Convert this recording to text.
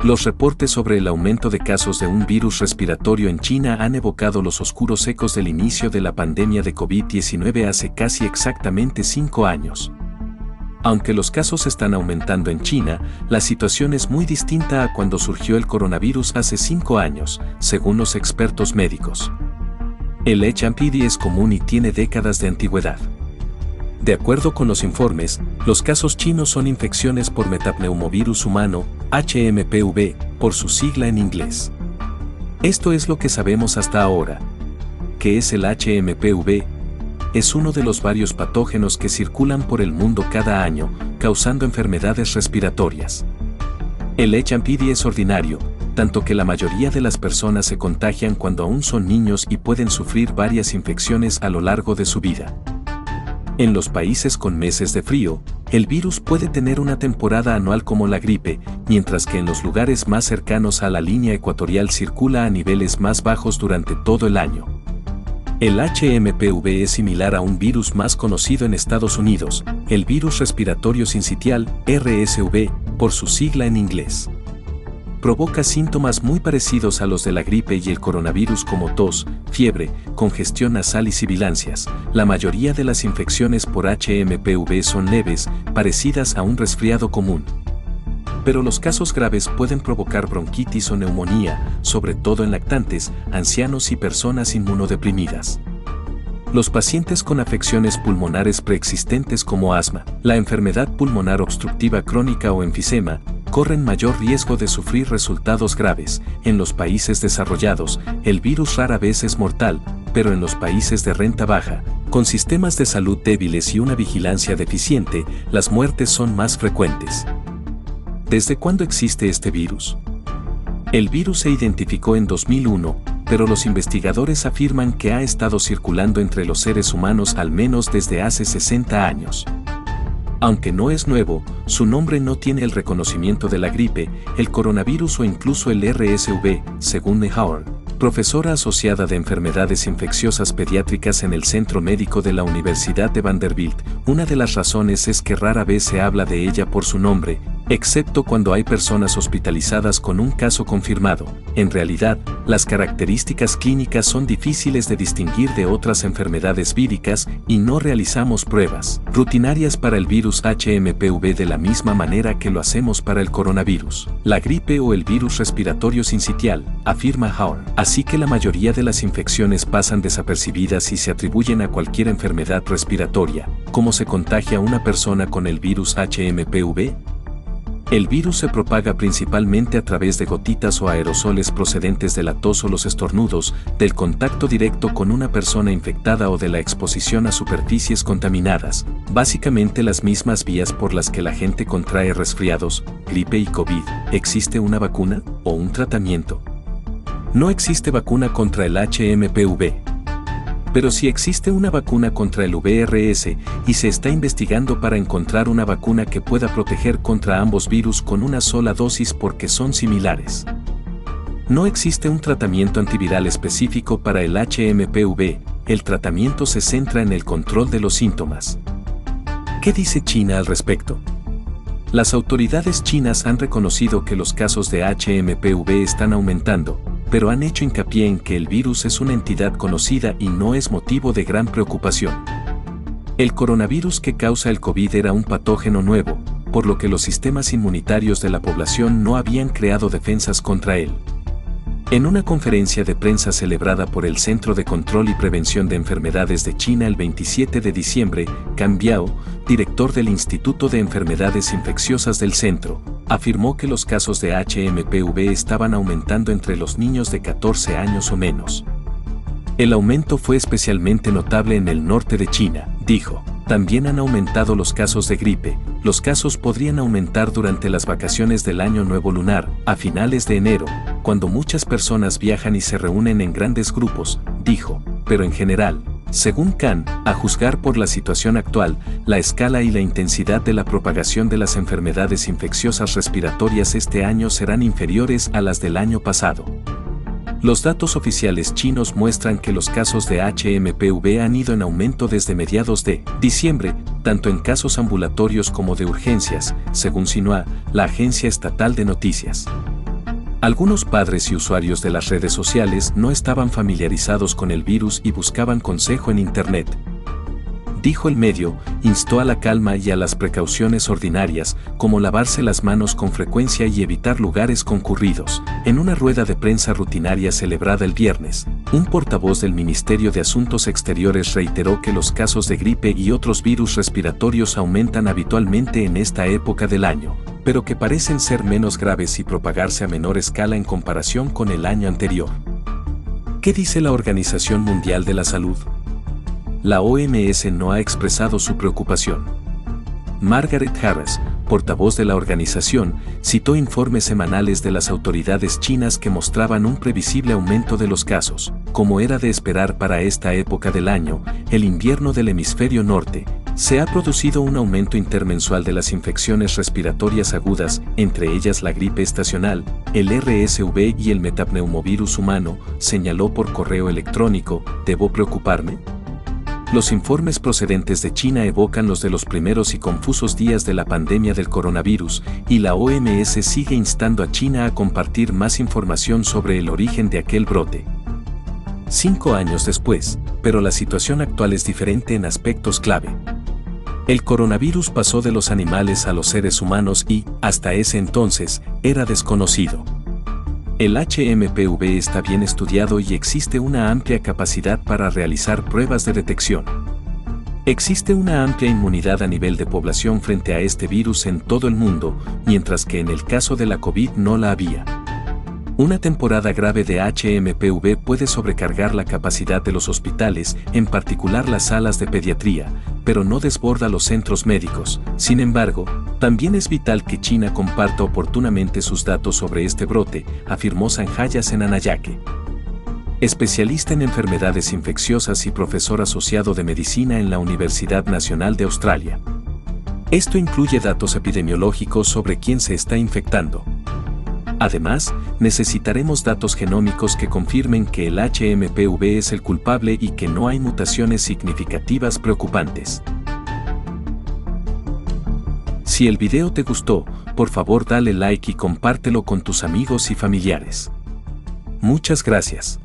Los reportes sobre el aumento de casos de un virus respiratorio en China han evocado los oscuros ecos del inicio de la pandemia de COVID-19 hace casi exactamente 5 años. Aunque los casos están aumentando en China, la situación es muy distinta a cuando surgió el coronavirus hace 5 años, según los expertos médicos. El HMPV es común y tiene décadas de antigüedad. De acuerdo con los informes, los casos chinos son infecciones por metapneumovirus humano, HMPV, por su sigla en inglés. Esto es lo que sabemos hasta ahora. ¿Qué es el HMPV? Es uno de los varios patógenos que circulan por el mundo cada año, causando enfermedades respiratorias. El HMPV es ordinario, tanto que la mayoría de las personas se contagian cuando aún son niños y pueden sufrir varias infecciones a lo largo de su vida. En los países con meses de frío, el virus puede tener una temporada anual como la gripe, mientras que en los lugares más cercanos a la línea ecuatorial circula a niveles más bajos durante todo el año. El HMPV es similar a un virus más conocido en Estados Unidos, el virus respiratorio sincitial, RSV, por su sigla en inglés. Provoca síntomas muy parecidos a los de la gripe y el coronavirus como tos, fiebre, congestión nasal y sibilancias. La mayoría de las infecciones por HMPV son leves, parecidas a un resfriado común. Pero los casos graves pueden provocar bronquitis o neumonía, sobre todo en lactantes, ancianos y personas inmunodeprimidas. Los pacientes con afecciones pulmonares preexistentes como asma, la enfermedad pulmonar obstructiva crónica o enfisema, corren mayor riesgo de sufrir resultados graves. En los países desarrollados, el virus rara vez es mortal, pero en los países de renta baja, con sistemas de salud débiles y una vigilancia deficiente, las muertes son más frecuentes. ¿Desde cuándo existe este virus? El virus se identificó en 2001, pero los investigadores afirman que ha estado circulando entre los seres humanos al menos desde hace 60 años. Aunque no es nuevo, su nombre no tiene el reconocimiento de la gripe, el coronavirus o incluso el RSV, según Nehaur, profesora asociada de enfermedades infecciosas pediátricas en el Centro Médico de la Universidad de Vanderbilt. Una de las razones es que rara vez se habla de ella por su nombre, excepto cuando hay personas hospitalizadas con un caso confirmado. En realidad, las características clínicas son difíciles de distinguir de otras enfermedades víricas y no realizamos pruebas rutinarias para el virus HMPV de la misma manera que lo hacemos para el coronavirus, la gripe o el virus respiratorio sincitial, afirma Haur. Así que la mayoría de las infecciones pasan desapercibidas y se atribuyen a cualquier enfermedad respiratoria. ¿Cómo se contagia una persona con el virus HMPV? El virus se propaga principalmente a través de gotitas o aerosoles procedentes de la tos o los estornudos, del contacto directo con una persona infectada o de la exposición a superficies contaminadas, básicamente las mismas vías por las que la gente contrae resfriados, gripe y COVID. ¿Existe una vacuna o un tratamiento? No existe vacuna contra el HMPV. Pero sí existe una vacuna contra el VRS y se está investigando para encontrar una vacuna que pueda proteger contra ambos virus con una sola dosis porque son similares. No existe un tratamiento antiviral específico para el HMPV, el tratamiento se centra en el control de los síntomas. ¿Qué dice China al respecto? Las autoridades chinas han reconocido que los casos de HMPV están aumentando, pero han hecho hincapié en que el virus es una entidad conocida y no es motivo de gran preocupación. El coronavirus que causa el COVID era un patógeno nuevo, por lo que los sistemas inmunitarios de la población no habían creado defensas contra él. En una conferencia de prensa celebrada por el Centro de Control y Prevención de Enfermedades de China el 27 de diciembre, Can Biao, director del Instituto de Enfermedades Infecciosas del centro, afirmó que los casos de HMPV estaban aumentando entre los niños de 14 años o menos. El aumento fue especialmente notable en el norte de China, dijo. También han aumentado los casos de gripe. Los casos podrían aumentar durante las vacaciones del Año Nuevo Lunar, a finales de enero, cuando muchas personas viajan y se reúnen en grandes grupos, dijo. Pero en general, según Can, a juzgar por la situación actual, la escala y la intensidad de la propagación de las enfermedades infecciosas respiratorias este año serán inferiores a las del año pasado. Los datos oficiales chinos muestran que los casos de HMPV han ido en aumento desde mediados de diciembre, tanto en casos ambulatorios como de urgencias, según Xinhua, la agencia estatal de noticias. Algunos padres y usuarios de las redes sociales no estaban familiarizados con el virus y buscaban consejo en Internet. Dijo el medio, instó a la calma y a las precauciones ordinarias, como lavarse las manos con frecuencia y evitar lugares concurridos. En una rueda de prensa rutinaria celebrada el viernes, un portavoz del Ministerio de Asuntos Exteriores reiteró que los casos de gripe y otros virus respiratorios aumentan habitualmente en esta época del año, pero que parecen ser menos graves y propagarse a menor escala en comparación con el año anterior. ¿Qué dice la Organización Mundial de la Salud? La OMS no ha expresado su preocupación. Margaret Harris, portavoz de la organización, citó informes semanales de las autoridades chinas que mostraban un previsible aumento de los casos. Como era de esperar para esta época del año, el invierno del hemisferio norte, se ha producido un aumento intermensual de las infecciones respiratorias agudas, entre ellas la gripe estacional, el RSV y el metapneumovirus humano, señaló por correo electrónico. ¿Debo preocuparme? Los informes procedentes de China evocan los de los primeros y confusos días de la pandemia del coronavirus, y la OMS sigue instando a China a compartir más información sobre el origen de aquel brote. 5 años después, pero la situación actual es diferente en aspectos clave. El coronavirus pasó de los animales a los seres humanos y, hasta ese entonces, era desconocido. El HMPV está bien estudiado y existe una amplia capacidad para realizar pruebas de detección. Existe una amplia inmunidad a nivel de población frente a este virus en todo el mundo, mientras que en el caso de la COVID no la había. Una temporada grave de HMPV puede sobrecargar la capacidad de los hospitales, en particular las salas de pediatría, pero no desborda los centros médicos. Sin embargo, también es vital que China comparta oportunamente sus datos sobre este brote, afirmó Sanjaya Senanayake, especialista en enfermedades infecciosas y profesor asociado de medicina en la Universidad Nacional de Australia. Esto incluye datos epidemiológicos sobre quién se está infectando. Además, necesitaremos datos genómicos que confirmen que el HMPV es el culpable y que no hay mutaciones significativas preocupantes. Si el video te gustó, por favor dale like y compártelo con tus amigos y familiares. Muchas gracias.